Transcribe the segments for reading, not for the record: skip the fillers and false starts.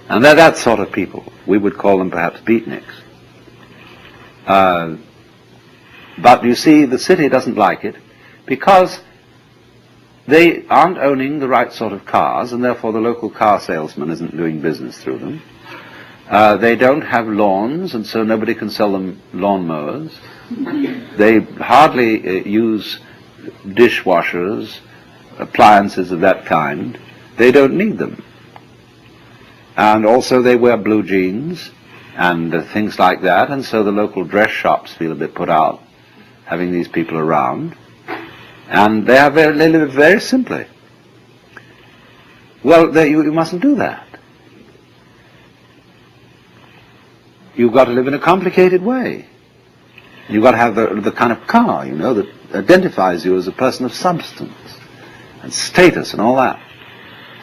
And they're that sort of people. We would call them perhaps beatniks. But you see, the city doesn't like it because they aren't owning the right sort of cars, and therefore the local car salesman isn't doing business through them. They don't have lawns, and so nobody can sell them lawnmowers. They hardly use dishwashers, appliances of that kind. They don't need them. And also they wear blue jeans and things like that, and so the local dress shops feel a bit put out having these people around. And they live very simply. Well, you mustn't do that. You've got to live in a complicated way. You've got to have the kind of car, you know, that identifies you as a person of substance and status and all that.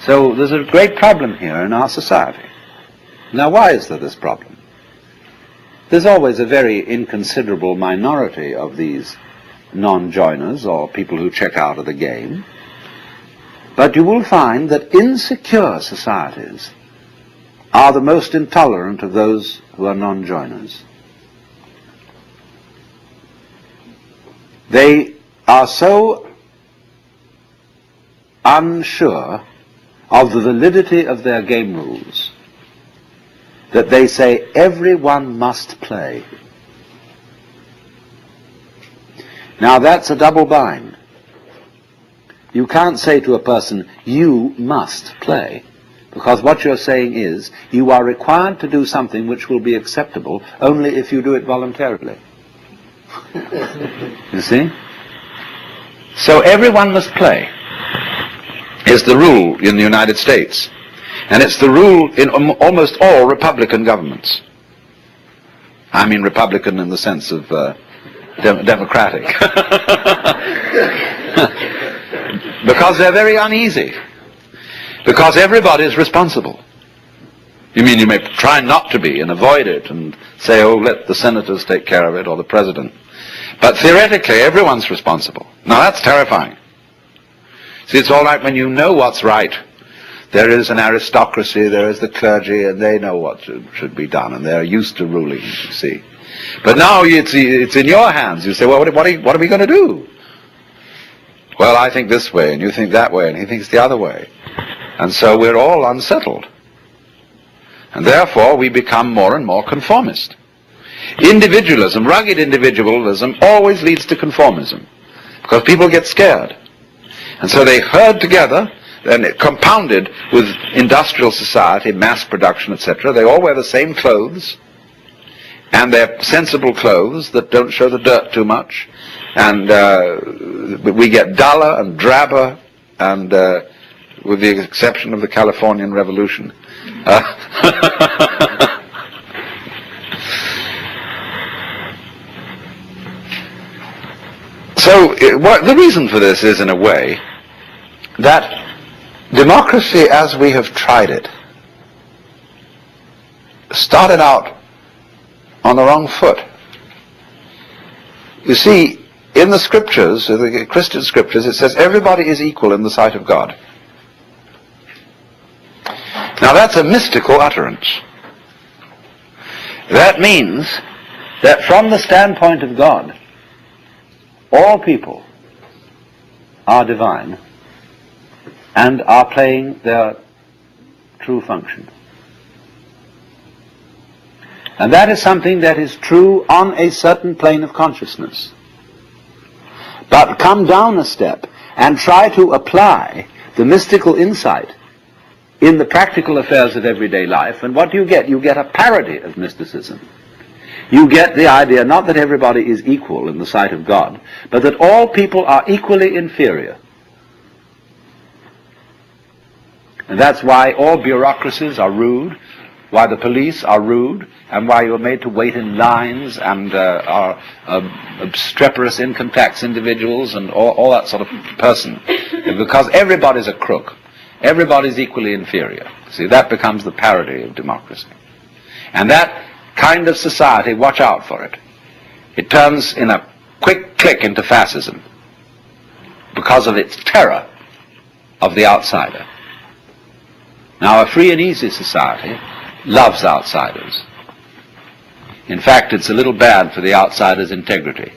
So there's a great problem here in our society. Now, why is there this problem? There's always a very inconsiderable minority of these non-joiners or people who check out of the game. But you will find that insecure societies are the most intolerant of those who are non-joiners. They are so unsure of the validity of their game rules that they say everyone must play. Now that's a double bind. You can't say to a person, you must play, because what you're saying is, you are required to do something which will be acceptable only if you do it voluntarily. You see? So everyone must play is the rule in the United States. And it's the rule in almost all Republican governments. I mean Republican in the sense of democratic. Because they're very uneasy. Because everybody is responsible. You mean you may try not to be and avoid it and say, oh, let the senators take care of it or the president. But theoretically, everyone's responsible. Now that's terrifying. See, it's all right when you know what's right. There is an aristocracy, there is the clergy, and they know what should be done, and they're used to ruling, you see. But now it's in your hands. You say, well, what are we going to do? Well, I think this way, and you think that way, and he thinks the other way. And so we're all unsettled. And therefore we become more and more conformist. Individualism, rugged individualism, always leads to conformism, because people get scared. And so they herd together, and compounded with industrial society, mass production, etc. They all wear the same clothes, and they're sensible clothes that don't show the dirt too much. And we get duller and drabber, and with the exception of the Californian Revolution. So the reason for this is, in a way, that democracy as we have tried it started out on the wrong foot. You see, in the scriptures, the Christian scriptures, it says everybody is equal in the sight of God. Now that's a mystical utterance. That means that from the standpoint of God, all people are divine and are playing their true function. And that is something that is true on a certain plane of consciousness. But come down a step and try to apply the mystical insight in the practical affairs of everyday life, and what do you get? You get a parody of mysticism. You get the idea not that everybody is equal in the sight of God, but that all people are equally inferior. And that's why all bureaucracies are rude, why the police are rude, and why you're made to wait in lines and are obstreperous income tax individuals and all that sort of person. Because everybody's a crook. Everybody's equally inferior. See, that becomes the parody of democracy. And that kind of society, watch out for it. It turns in a quick click into fascism because of its terror of the outsider. Now, a free and easy society loves outsiders. In fact, it's a little bad for the outsider's integrity,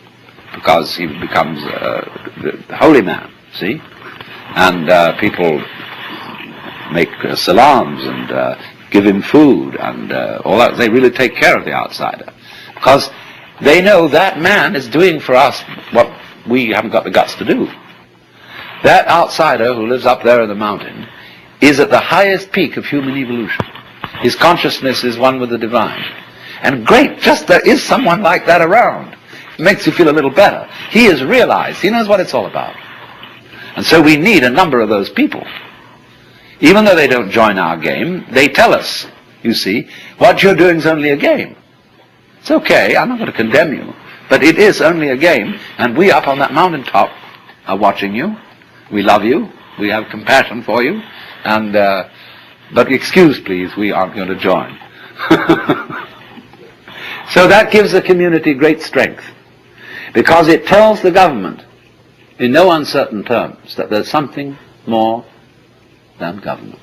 because he becomes a holy man, see? And people make salams and give him food and all that. They really take care of the outsider, because they know that man is doing for us what we haven't got the guts to do. That outsider who lives up there in the mountain is at the highest peak of human evolution. His consciousness is one with the divine. And great, just there is someone like that around. It makes you feel a little better. He is realized. He knows what it's all about. And so we need a number of those people. Even though they don't join our game, they tell us, you see, what you're doing is only a game. It's okay, I'm not going to condemn you, but it is only a game, and we up on that mountaintop are watching you. We love you. We have compassion for you. And but excuse, please, we aren't going to join. So that gives the community great strength, because it tells the government in no uncertain terms that there's something more than government.